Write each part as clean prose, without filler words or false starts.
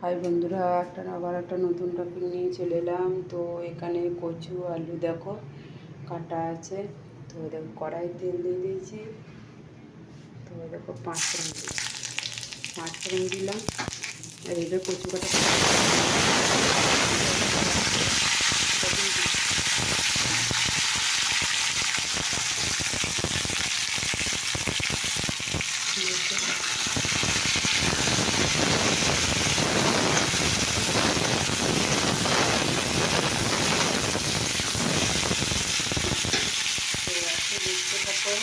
High বন্ধুরা, আবার একটা নতুন টপিক নিয়ে চলে এলাম। তো এখানে কচু আলু দেখো কাটা আছে। তো দেখো কড়াই তেল দিয়ে দিয়েছি। তো দেখো পাঁচফোড়ন দিলাম। আর এবার কচু কাটা দেখতে থাকো।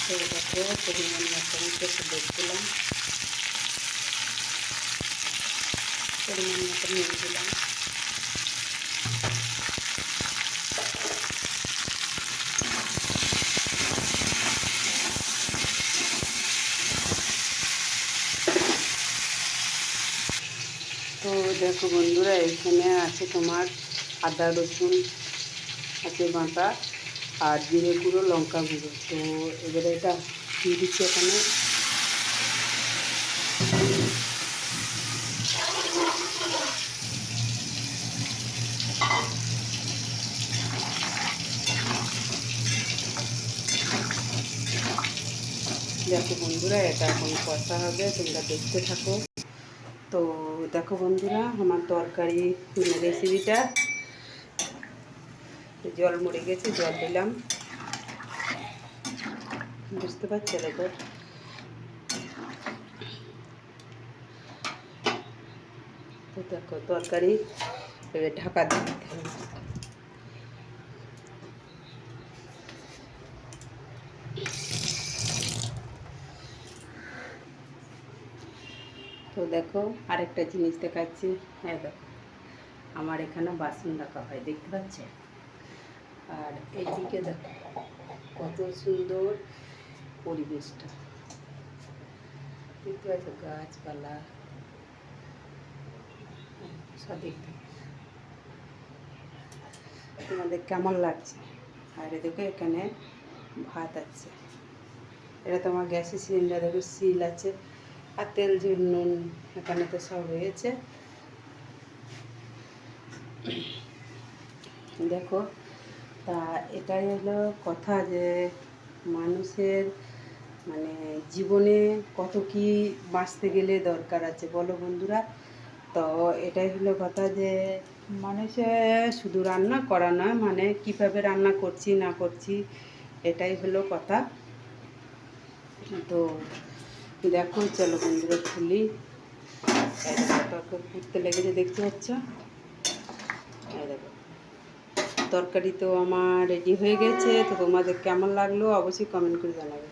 তো দেখো পরিমাণ মতো দেখছিলাম, পরিমাণ মতো নিয়ে দিলাম। তো দেখো বন্ধুরা, এখানে আছে তোমার আদা রসুন আছে বাটা, আর জিরে গুঁড়ো লঙ্কা গুঁড়ো। তো এবারে এটা দিয়ে দিচ্ছি এখানে। দেখো বন্ধুরা, এটা এখন কষা হবে, তোমরা দেখতে থাকো। তো দেখো বন্ধুরা, আমার তরকারি রেসিপিটা জল মরে গেছে, জল দিলাম, বুঝতে পারছো? দেখো তো দেখো তরকারি এবার ঢাকা দিতে হবে। তো দেখো আরেকটা জিনিস দেখাচ্ছি। হ্যাঁ দেখো, আমার এখানে বাসন রাখা হয়, দেখতে পাচ্ছে। আর এইদিকে দেখো কত সুন্দর পরিবেশটা, দেখতে পাচ্ছ, গাছপালা সব দেখতে। তোমাদের কেমন লাগছে? আর এদিকে এখানে ভাত আছে। এটা তোমার গ্যাসের সিলিন্ডারের সিল আছে, আর তেল যে নুন এখানে তো সব রয়েছে। দেখো, তা এটাই হলো কথা যে মানুষের মানে জীবনে কত কি বাঁচতে গেলে দরকার আছে বলো বন্ধুরা। তো এটাই হলো কথা যে মানুষের শুধু রান্না করা নয়, মানে কীভাবে রান্না করছি না করছি, এটাই হলো কথা। তো দেখো চলো বন্ধুরা খুলি। তরকারি ফুটতে লেগেছে, দেখতে পাচ্ছ। দেখো তরকারি তো আমার রেডি হয়ে গেছে। তো তোমাদের কেমন লাগলো অবশ্যই কমেন্ট করে জানাবে।